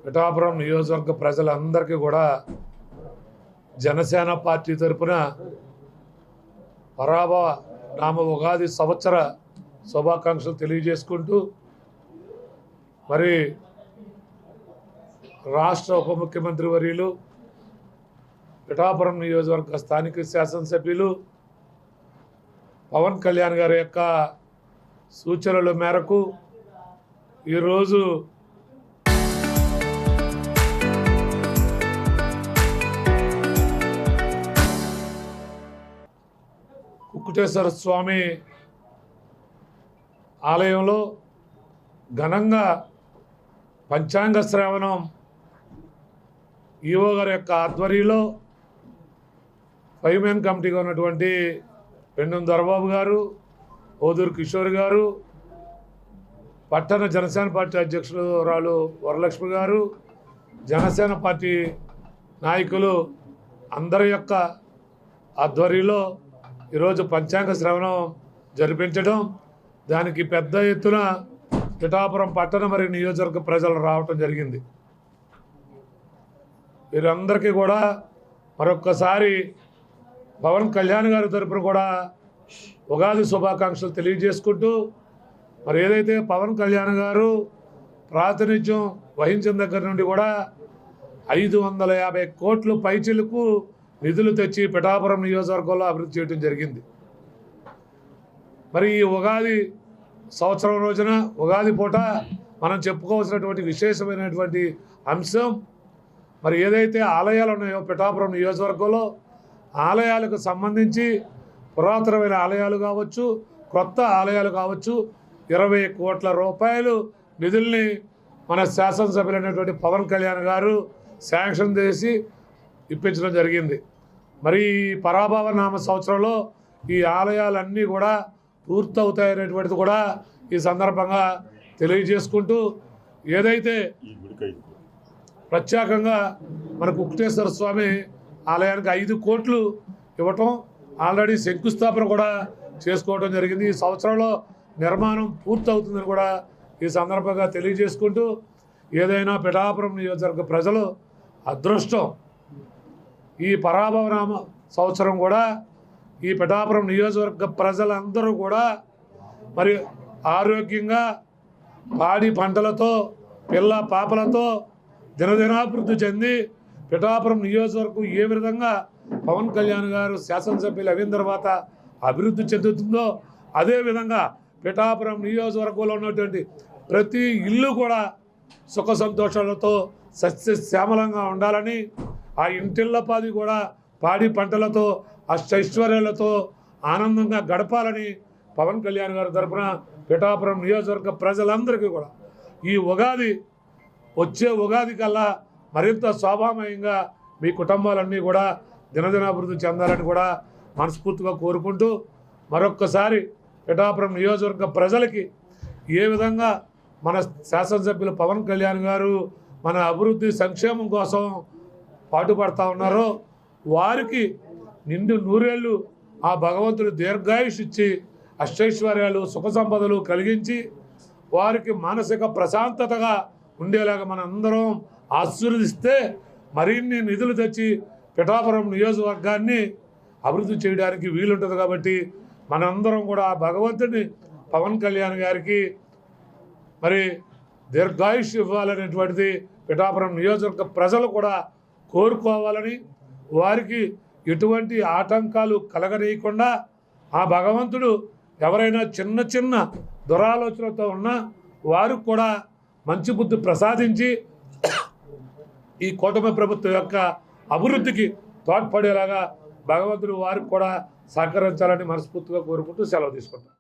పిఠాపురం నియోజకవర్గ ప్రజలందరికీ కూడా జనసేన పార్టీ తరపున పరాభవ నామ ఉగాది సంవత్సర శుభాకాంక్షలు తెలియజేసుకుంటూ మరి రాష్ట్ర ఉప ముఖ్యమంత్రి వర్యులు పిఠాపురం నియోజకవర్గ స్థానిక శాసనసభ్యులు పవన్ కళ్యాణ్ గారి యొక్క సూచనల మేరకు ఈరోజు కుక్కుటేశ్వర స్వామి ఆలయంలో ఘనంగా పంచాంగ శ్రవణం ఈవో గారి యొక్క ఆధ్వర్యంలో ఫైవ్ మ్యాన్ కమిటీగా ఉన్నటువంటి పెండం దొరబాబు గారు, ఓదూరు కిషోర్ గారు, పట్టణ జనసేన పార్టీ అధ్యక్షురాలు వరలక్ష్మి గారు, జనసేన పార్టీ నాయకులు అందరి యొక్క ఆధ్వర్యంలో ఈరోజు పంచాంగ శ్రవణం జరిపించడం, దానికి పెద్ద ఎత్తున పిఠాపురం పట్టణ మరియు నియోజకవర్గ ప్రజలు రావటం జరిగింది. వీరందరికీ కూడా మరొక్కసారి పవన్ కళ్యాణ్ గారి తరపున కూడా ఉగాది శుభాకాంక్షలు తెలియజేసుకుంటూ, మరి ఏదైతే పవన్ కళ్యాణ్ గారు ప్రాతినిధ్యం వహించిన దగ్గర నుండి కూడా 550 కోట్ల పైచిలకు నిధులు తెచ్చి పిఠాపురం నియోజకవర్గంలో అభివృద్ధి చేయడం జరిగింది. మరి ఈ ఉగాది సంవత్సరం రోజున ఉగాది పూట మనం చెప్పుకోవాల్సినటువంటి విశేషమైనటువంటి అంశం, మరి ఏదైతే ఆలయాలు ఉన్నాయో పిఠాపురం నియోజకవర్గంలో ఆలయాలకు సంబంధించి పురాతనమైన ఆలయాలు కావచ్చు, కొత్త ఆలయాలు కావచ్చు, 20 కోట్ల రూపాయలు నిధుల్ని మన శాసనసభ్యులైనటువంటి పవన్ కళ్యాణ్ గారు శాంక్షన్ చేసి ఇప్పించడం జరిగింది. మరి ఈ పరాభవ నామ సంవత్సరంలో ఈ ఆలయాలన్నీ కూడా పూర్తవుతాయనేటువంటిది కూడా ఈ సందర్భంగా తెలియజేసుకుంటూ, ఏదైతే ప్రత్యేకంగా మన కుక్కుటేశ్వర స్వామి ఆలయానికి 5 కోట్లు ఇవ్వటం, ఆల్రెడీ శంకుస్థాపన కూడా చేసుకోవడం జరిగింది. ఈ సంవత్సరంలో నిర్మాణం పూర్తవుతుందని కూడా ఈ సందర్భంగా తెలియజేసుకుంటూ, ఏదైనా పిఠాపురం నియోజకవర్గ ప్రజలు అదృష్టం ఈ పరాభవనామ సంవత్సరం కూడా ఈ పిఠాపురం నియోజకవర్గ ప్రజలందరూ కూడా మరి ఆరోగ్యంగా పాడి పంటలతో పిల్ల పాపలతో దినదినాభివృద్ధి చెంది పిఠాపురం నియోజకవర్గం ఏ విధంగా పవన్ కళ్యాణ్ గారు శాసనసభ్యులు అయిన తర్వాత అభివృద్ధి చెందుతుందో అదేవిధంగా పిఠాపురం నియోజకవర్గంలో ఉన్నటువంటి ప్రతి ఇల్లు కూడా సుఖ సంతోషాలతో సస్యశ్యామలంగా ఉండాలని, ఆ ఇంటిళ్ళపాది కూడా పాడి పంటలతో అష్టైశ్వర్యాలతో ఆనందంగా గడపాలని పవన్ కళ్యాణ్ గారి తరఫున పిఠాపురం నియోజకవర్గ ప్రజలందరికీ కూడా ఈ ఉగాది వచ్చే ఉగాది కల్లా మరింత శోభామయంగా మీ కుటుంబాలన్నీ కూడా దినదినాభివృద్ధి చెందాలని కూడా మనస్ఫూర్తిగా కోరుకుంటూ, మరొక్కసారి పిఠాపురం నియోజకవర్గ ప్రజలకి ఏ విధంగా మన శాసనసభ్యులు పవన్ కళ్యాణ్ గారు మన అభివృద్ధి సంక్షేమం కోసం పాటుపడతా ఉన్నారో వారికి నిండు నూరేళ్ళు ఆ భగవంతుడు దీర్ఘాయుష్ ఇచ్చి అష్టైశ్వర్యాలు సుఖ సంపదలు కలిగించి వారికి మానసిక ప్రశాంతతగా ఉండేలాగా మన అందరం ఆశీర్వదిస్తే మరిన్ని నిధులు తెచ్చి పిఠాపురం నియోజకవర్గాన్ని అభివృద్ధి చేయడానికి వీలుంటుంది. కాబట్టి మనందరం కూడా ఆ భగవంతుడిని పవన్ కళ్యాణ్ గారికి మరి దీర్ఘాయుష్ ఇవ్వాలనేటువంటిది పిఠాపురం నియోజకవర్గ ప్రజలు కూడా కోరుకోవాలని, వారికి ఎటువంటి ఆటంకాలు కలగనీయకుండా ఆ భగవంతుడు ఎవరైనా చిన్న చిన్న దురాలోచనలతో ఉన్నా వారికి కూడా మంచి బుద్ధి ప్రసాదించి ఈ కూటమి ప్రభుత్వం యొక్క అభివృద్ధికి తోడ్పడేలాగా భగవంతుడు వారికి కూడా సహకరించాలని మనస్ఫూర్తిగా కోరుకుంటూ సెలవు తీసుకుంటాం.